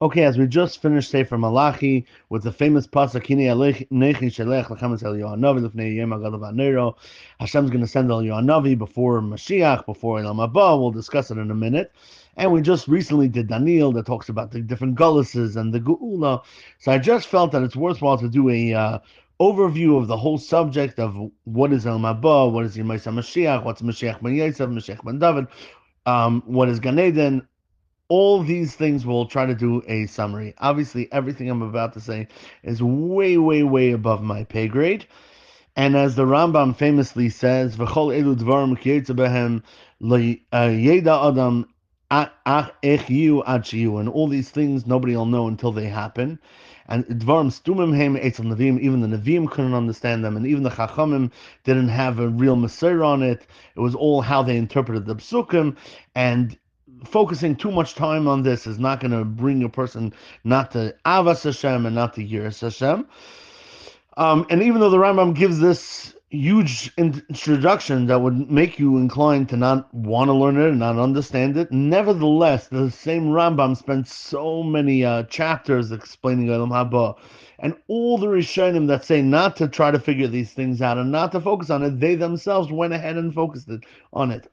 Okay, as we just finished Sefer Malachi with the famous pasuk, "Hine Nechi Shelech Lechem El Yohanavi Lefnei Yom Hagadav HaNeiro." Hashem's going to send El Yohanavi before Mashiach, before Olam Haba. We'll discuss it in a minute. And we just recently did Daniel that talks about the different gulluses and the Geula. So I just felt that it's worthwhile to do a overview of the whole subject of what is Olam Haba, what is Yemais Mashiach, what's Mashiach ben Yosef, Mashiach ben David, what is Gan Eden. All these things we'll try to do a summary. Obviously, everything I'm about to say is way, way, way above my pay grade. And as the Rambam famously says, "V'chol elu dvarim kiyetze behem yeda adam ach ech yu ad shiyu," and all these things nobody will know until they happen. And dvarim stumim hem etzel neviim, even the neviim couldn't understand them, and even the chachamim didn't have a real mesorah on it. It was all how they interpreted the psukim, and focusing too much time on this is not going to bring a person not to Avas Hashem and not to Yiras Hashem. And even though the Rambam gives this huge introduction that would make you inclined to not want to learn it and not understand it, nevertheless, the same Rambam spent so many chapters explaining Olam Haba. And all the Rishonim that say not to try to figure these things out and not to focus on it, they themselves went ahead and focused on it.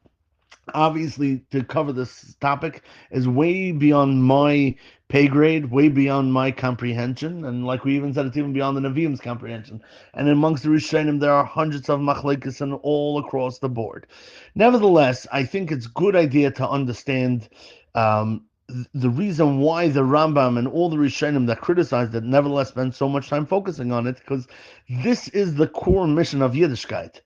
Obviously, to cover this topic is way beyond my pay grade, way beyond my comprehension, and like we even said, it's even beyond the Nevi'im's comprehension. And amongst the Rishonim, there are hundreds of machlekes and all across the board. Nevertheless, I think it's a good idea to understand the reason why the Rambam and all the Rishonim that criticized it nevertheless spend so much time focusing on it, because this is the core mission of Yiddishkeit,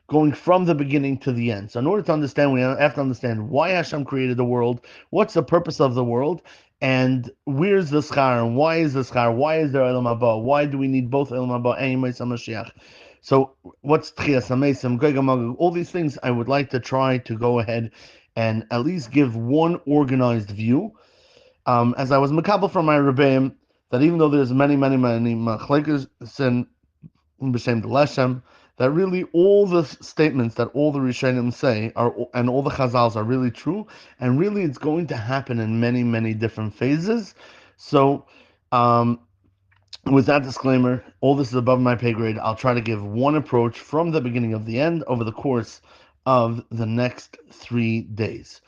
going from the beginning to the end. So in order to understand, we have to understand why Hashem created the world, what's the purpose of the world, and where's the schar, and why is the schar, why is there Olam Haba, why do we need both Olam Haba and Yemais HaMashiach. So what's Tchias HaMeisim, Gog HaMagog, all these things I would like to try to go ahead and at least give one organized view. As I was makabel from my Rebbeim, that even though there's many machlekes and b'shem the Leshem, that really all the statements that all the Rishonim say are, and all the Chazals are really true, and really it's going to happen in many different phases. So, with that disclaimer, all this is above my pay grade. I'll try to give one approach from the beginning of the end over the course of the next 3 days.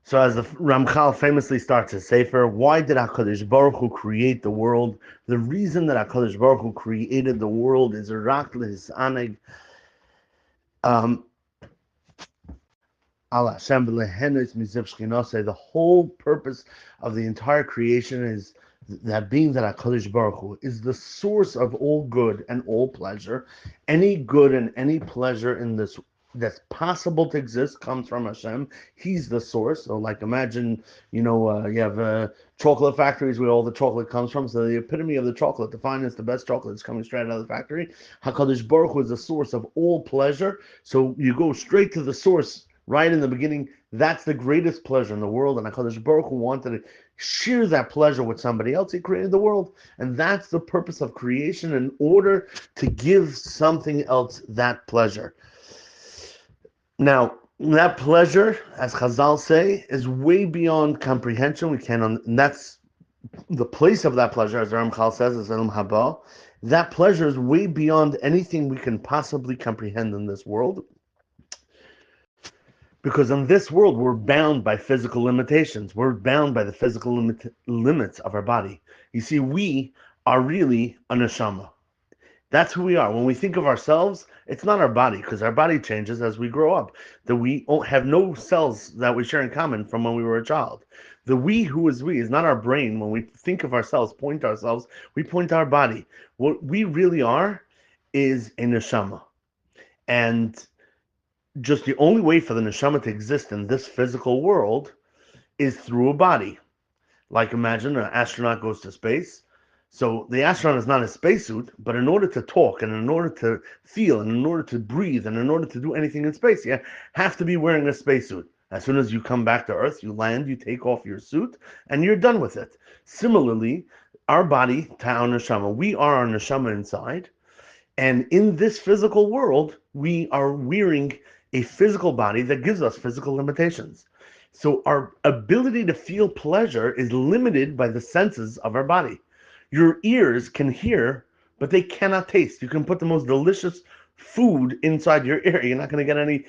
So as the Ramchal famously starts his Sefer, why did HaKadosh Baruch Hu create the world? The reason that HaKadosh Baruch Hu created the world is Rak L'Hisaneg Al Hashem V'Lehenos Miziv Shchinaseh. The whole purpose of the entire creation is that being that HaKadosh Baruch Hu is the source of all good and all pleasure. Any good and any pleasure in this that's possible to exist comes from Hashem. He's the source. So, like, imagine, you have chocolate factories where all the chocolate comes from. So, the epitome of the chocolate, the finest, the best chocolate is coming straight out of the factory. HaKadosh Baruch Hu is the source of all pleasure. So, you go straight to the source right in the beginning. That's the greatest pleasure in the world. And HaKadosh Baruch Hu wanted to share that pleasure with somebody else. He created the world. And that's the purpose of creation, in order to give something else that pleasure. Now, that pleasure, as Chazal say, is way beyond comprehension. We can't, and that's the place of that pleasure, as Ramchal says, is Olam Haba. That pleasure is way beyond anything we can possibly comprehend in this world. Because in this world, we're bound by physical limitations. We're bound by the physical limits of our body. You see, we are really a neshama. That's who we are. When we think of ourselves, it's not our body, because our body changes as we grow up. That we have no cells that we share in common from when we were a child. The we who is we is not our brain. When we think of ourselves, point to ourselves, we point to our body. What we really are is a neshama. And just the only way for the neshama to exist in this physical world is through a body. Like, imagine an astronaut goes to space. So the astronaut is not a spacesuit, but in order to talk and in order to feel and in order to breathe and in order to do anything in space, you have to be wearing a spacesuit. As soon as you come back to Earth, you land, you take off your suit, and you're done with it. Similarly, our body, our neshama, we are our neshama inside, and in this physical world, we are wearing a physical body that gives us physical limitations. So our ability to feel pleasure is limited by the senses of our body. Your ears can hear, but they cannot taste. You can put the most delicious food inside your ear. You're not going to get any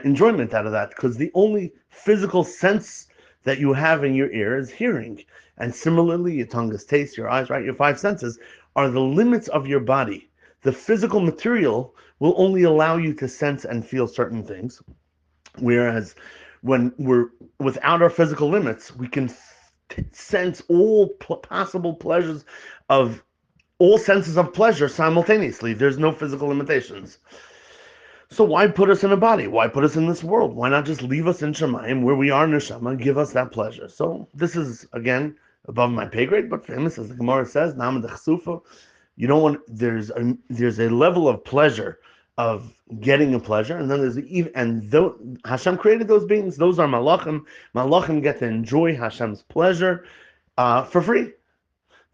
enjoyment out of that because the only physical sense that you have in your ear is hearing. And similarly, your tongue is taste, your eyes, right? Your five senses are the limits of your body. The physical material will only allow you to sense and feel certain things. Whereas when we're without our physical limits, we can sense all possible pleasures of all senses of pleasure simultaneously. There's no physical limitations. So why put us in a body? Why put us in this world? Why not just leave us in Shemayim where we are neshama and give us that pleasure? So this is again above my pay grade, but famous as the Gemara says, Nam de you don't want there's a level of pleasure of getting a pleasure, and then there's even and though Hashem created those beings, those are malachim. Malachim get to enjoy Hashem's pleasure for free.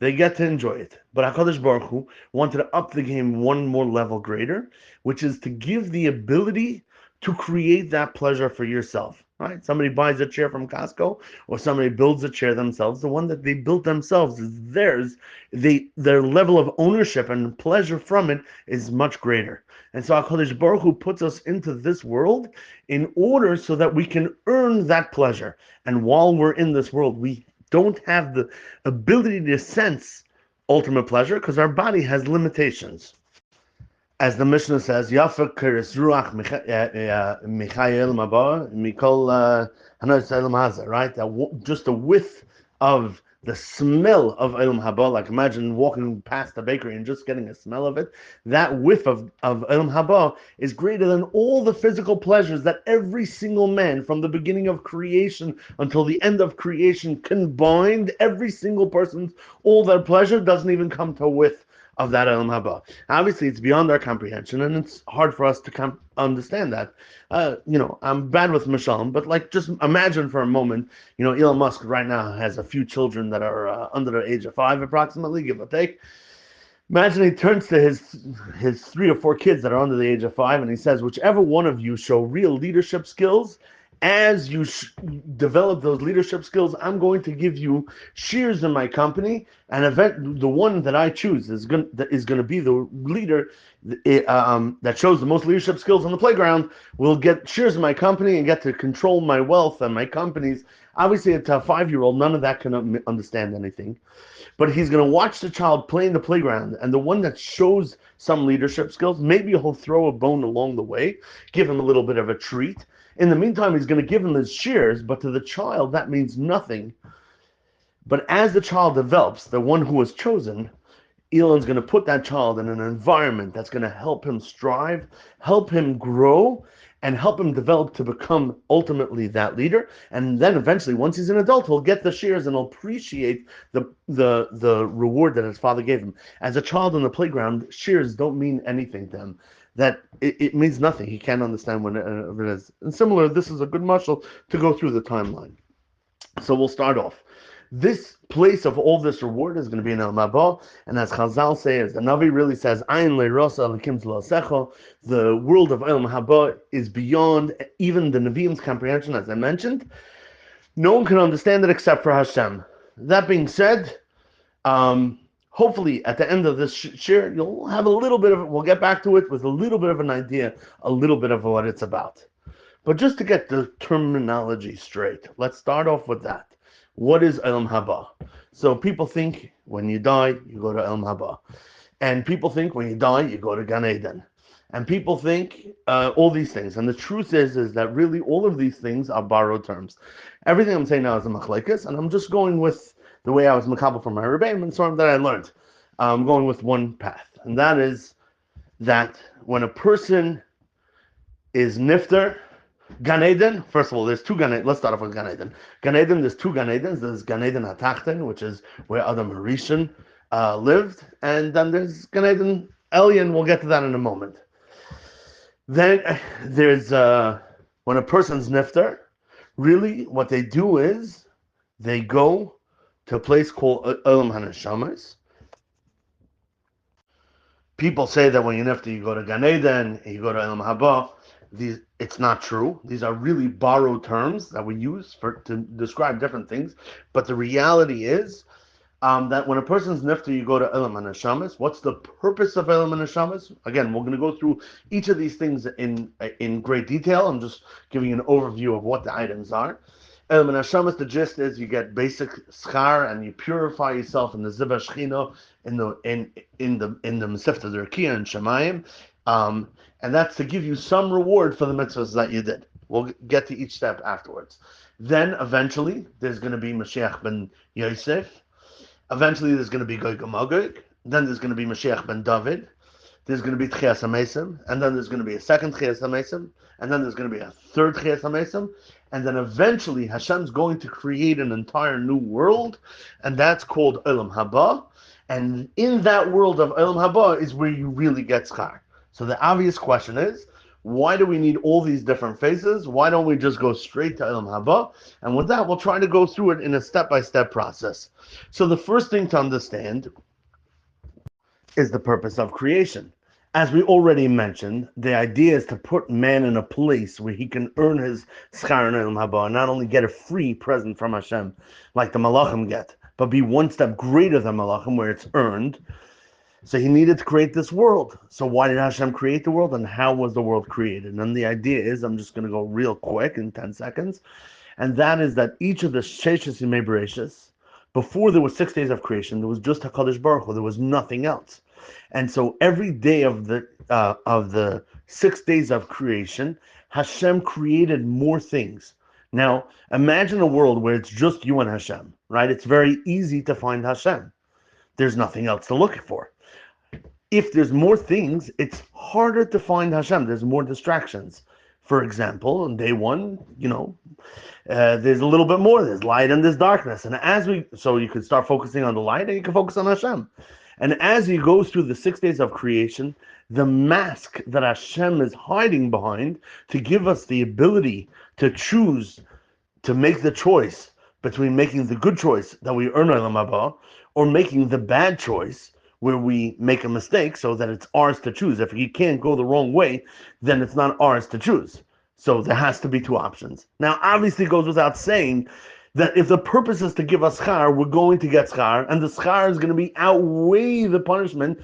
They get to enjoy it. But HaKadosh Baruch Hu wanted to up the game one more level greater, which is to give the ability to create that pleasure for yourself. Right? Somebody buys a chair from Costco, or somebody builds a chair themselves. The one that they built themselves is theirs. Their level of ownership and pleasure from it is much greater. And so HaKadosh Baruch Hu puts us into this world in order so that we can earn that pleasure. And while we're in this world, we don't have the ability to sense ultimate pleasure because our body has limitations. As the Mishnah says, Yafa Kiris Ruach Michael Maba Mikol Hanas, right? Just the width of the smell of Olam Haba, like imagine walking past the bakery and just getting a smell of it. That whiff of Olam Haba is greater than all the physical pleasures that every single man from the beginning of creation until the end of creation combined, every single person's, all their pleasure doesn't even come to a whiff of that Olam Haba. Obviously, it's beyond our comprehension, and it's hard for us to understand that. I'm bad with Mishalom, but like just imagine for a moment, Elon Musk right now has a few children that are under the age of 5, approximately, give or take. Imagine he turns to his 3 or 4 kids that are under the age of 5, and he says, whichever one of you show real leadership skills, as you develop those leadership skills, I'm going to give you shares in my company, and the one that I choose is going to be the leader that shows the most leadership skills on the playground will get shares in my company and get to control my wealth and my companies. Obviously, it's a 5-year-old, none of that can understand anything. But he's going to watch the child play in the playground, and the one that shows some leadership skills, maybe he'll throw a bone along the way, give him a little bit of a treat. In the meantime, he's going to give him his shares, but to the child, that means nothing. But as the child develops, the one who was chosen, Elon's going to put that child in an environment that's going to help him strive, help him grow, and help him develop to become ultimately that leader. And then eventually, once he's an adult, he'll get the shares and he'll appreciate the reward that his father gave him. As a child on the playground, shares don't mean anything to him. That it means nothing. He can't understand what it is. And similar, this is a good muscle to go through the timeline. So we'll start off. This place of all this reward is going to be in Olam Haba, and as Chazal say, as the Navi really says, Ayin le'rosa l'kim t'losecho, the world of Olam Haba is beyond even the Nevi'im's comprehension, as I mentioned. No one can understand it except for Hashem. That being said, hopefully at the end of this shir, you'll have a little bit of it. We'll get back to it with a little bit of an idea, a little bit of what it's about. But just to get the terminology straight, let's start off with that. What is Olam Haba? So people think when you die, you go to Olam Haba. And people think when you die, you go to Gan Eden. And people think all these things. And the truth is that really all of these things are borrowed terms. Everything I'm saying now is a machlekes, and I'm just going with the way I was makabel from my rebbeim and sort of that I learned. I'm going with one path. And that is that when a person is nifter, Gan Eden, first of all, there's 2 Gan Eden. Let's start off with Gan Eden. Gan Eden, there's 2 Gan Edens. There's Gan Eden HaTachten, which is where Adam Harishon lived. And then there's Gan Eden Elyon. We'll get to that in a moment. Then there's, when a person's nifter, really what they do is they go to a place called Olam HaNeshamas. People say that when you're nifter, you go to Gan Eden, you go to Olam Haba. it's not true. These are really borrowed terms that we use to describe different things. But the reality is that when a person's nifter, you go to Olam and Neshamas. What's the purpose of Olam and Neshamas? Again, we're going to go through each of these things in great detail. I'm just giving you an overview of what the items are. Olam and Neshamas, the gist is you get basic schar and you purify yourself in the Ziva Shechina, in the Mesifta Derkiya and Shemayim, and that's to give you some reward for the mitzvahs that you did. We'll get to each step afterwards. Then eventually there's going to be Moshiach ben Yosef. Eventually, there's going to be Gog and Magog. Then there's going to be Moshiach ben David. There's going to be Tchias HaMesim. And then there's going to be a second Tchias HaMesim. And then there's going to be a third Tchias HaMesim. And then eventually, Hashem's going to create an entire new world. And that's called Olam Haba. And in that world of Olam Haba is where you really get schar. So the obvious question is, why do we need all these different phases? Why don't we just go straight to Olam Haba? And with that, we'll try to go through it in a step-by-step process. So the first thing to understand is the purpose of creation. As we already mentioned, the idea is to put man in a place where he can earn his schar in Olam Haba, and not only get a free present from Hashem, like the Malachim get, but be one step greater than Malachim, where it's earned. So he needed to create this world. So why did Hashem create the world, and how was the world created? And the idea is, I'm just going to go real quick in 10 seconds, and that is that each of the Sheshes Yimei Bereshis, before there was 6 days of creation, there was just HaKadosh Baruch Hu, there was nothing else. And so every day of the 6 days of creation, Hashem created more things. Now, imagine a world where it's just you and Hashem, right? It's very easy to find Hashem. There's nothing else to look for. If there's more things, it's harder to find Hashem. There's more distractions. For example, on day one, there's a little bit more. There's light and there's darkness. And so you can start focusing on the light and you can focus on Hashem. And as you go through the 6 days of creation, the mask that Hashem is hiding behind to give us the ability to choose, to make the choice between making the good choice that we earn Olam Haba or making the bad choice where we make a mistake so that it's ours to choose. If you can't go the wrong way, then it's not ours to choose. So there has to be 2 options. Now, obviously, it goes without saying that if the purpose is to give us schar, we're going to get schar, and the schar is going to be outweigh the punishment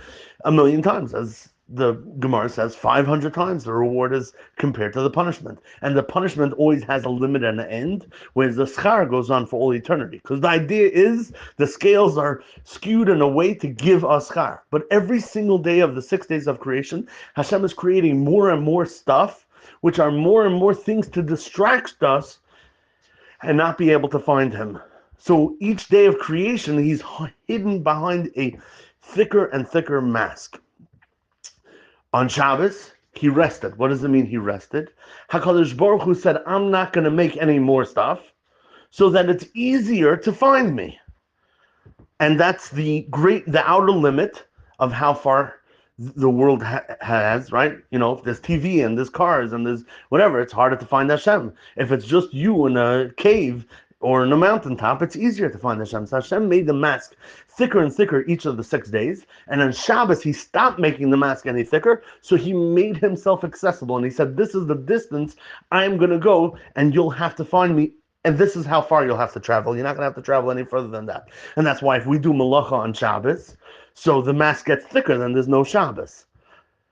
1,000,000 times, as the Gemara says, 500 times the reward is compared to the punishment. And the punishment always has a limit and an end, whereas the schar goes on for all eternity. Because the idea is the scales are skewed in a way to give us schar. But every single day of the 6 days of creation, Hashem is creating more and more stuff, which are more and more things to distract us and not be able to find him. So each day of creation, he's hidden behind a thicker and thicker mask. On Shabbos, he rested. What does it mean he rested? HaKadosh Baruch Hu said, I'm not going to make any more stuff so that it's easier to find me. And that's the outer limit of how far the world has, right? If there's TV and there's cars and there's whatever, it's harder to find Hashem. If it's just you in a cave or in a mountaintop, it's easier to find Hashem. So Hashem made the mask thicker and thicker each of the 6 days. And on Shabbos, he stopped making the mask any thicker. So he made himself accessible. And he said, this is the distance I'm going to go, and you'll have to find me. And this is how far you'll have to travel. You're not going to have to travel any further than that. And that's why if we do malacha on Shabbos, so the mask gets thicker, then there's no Shabbos.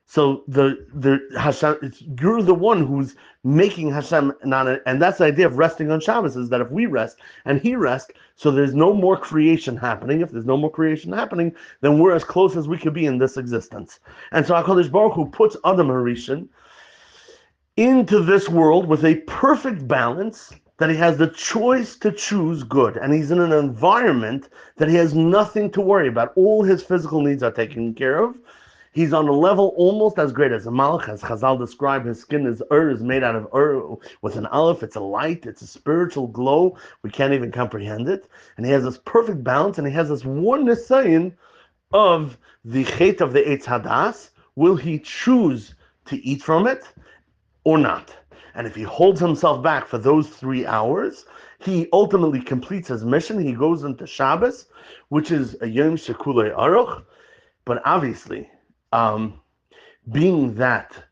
So the Hashem, you're the one who's making Hashem and that's the idea of resting on Shabbos, is that if we rest and he rests, so there's no more creation happening. If there's no more creation happening, then we're as close as we could be in this existence. And so HaKadosh Baruch Hu puts Adam Harishon into this world with a perfect balance, that he has the choice to choose good, and he's in an environment that he has nothing to worry about. All his physical needs are taken care of. He's on a level almost as great as a malach, as Chazal describe. His skin is made out of with an aleph. It's a light, it's a spiritual glow. We can't even comprehend it. And he has this perfect balance, and he has this one nisayin of the chet of the Eitz Hadas. Will he choose to eat from it or not? And if he holds himself back for those 3 hours, he ultimately completes his mission. He goes into Shabbos, which is a Yom Shekulei Aruch. But obviously, being that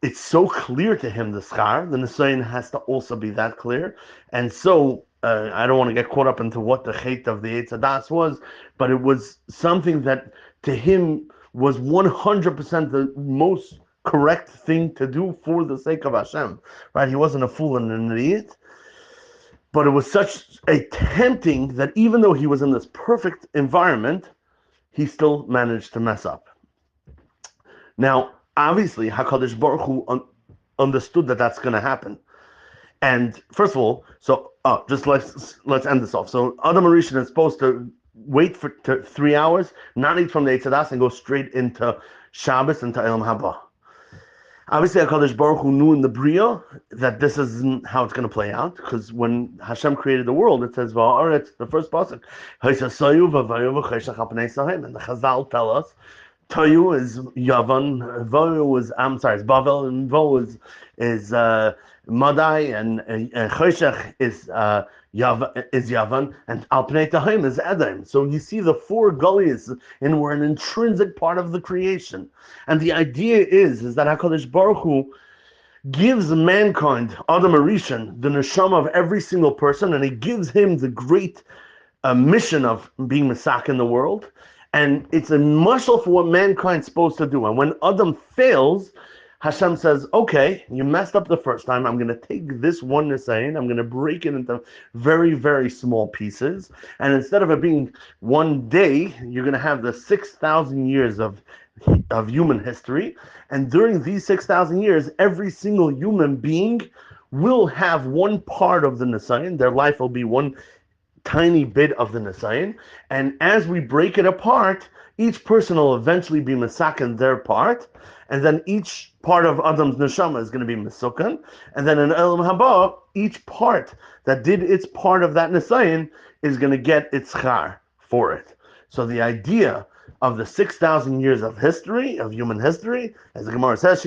it's so clear to him, the schar, the Nisayan has to also be that clear. And so, I don't want to get caught up into what the chait of the Eitz Hadas was, but it was something that to him was 100% the most correct thing to do for the sake of Hashem, right? He wasn't a fool and an idiot, but it was such a tempting that even though he was in this perfect environment, he still managed to mess up. Now, obviously, HaKadosh Baruch Hu understood that that's going to happen. And first of all, just let's end this off. So Adam Arishan is supposed to wait for 3 hours, not eat from the Eitz Hadas, and go straight into Shabbos, into Olam Haba. Obviously, HaKadosh Baruch Hu knew in the Bria that this isn't how it's going to play out, because when Hashem created the world, it says, "Va'aretz," the first pasuk, and the Chazal tell us, Toyu is Yavan, Voyu is is Bavel, and Vo is Madai, and Choshech is Yavan, and Al Pnei Tahim is Edom. So you see the four gullies, and we're an intrinsic part of the creation. And the idea is that HaKadosh Baruch Hu gives mankind, Adam Arishan, the neshama of every single person, and he gives him the great mission of being Masak in the world. And it's a mashal for what mankind's supposed to do. And when Adam fails, Hashem says, okay, you messed up the first time. I'm going to take this one Nisayan, I'm going to break it into very, very small pieces. And instead of it being one day, you're going to have the 6,000 years of human history. And during these 6,000 years, every single human being will have one part of the Nisayan. Their life will be one tiny bit of the Nisayan. And as we break it apart, each person will eventually be Masakan their part. And then each part of Adam's neshama is going to be Mesukan. And then in Olam Haba, each part that did its part of that Nisayan is going to get its schar for it. So the idea of the 6,000 years of history, of human history, as the Gemara says,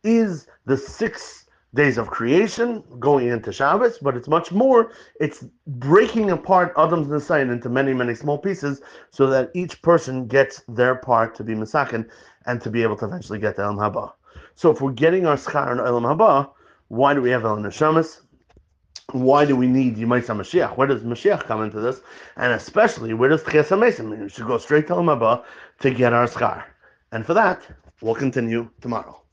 is the 6 days of creation going into Shabbos, but it's much more. It's breaking apart Adam's Nisayan into many, many small pieces so that each person gets their part to be Mesaken and to be able to eventually get to Olam Haba. So if we're getting our schar in Olam Haba, why do we have El Neshamas? Why do we need Yomi Mashiach? Where does Moshiach come into this? And especially, where does Tchias HaMesim mean? We should go straight to Olam Haba to get our schar. And for that, we'll continue tomorrow.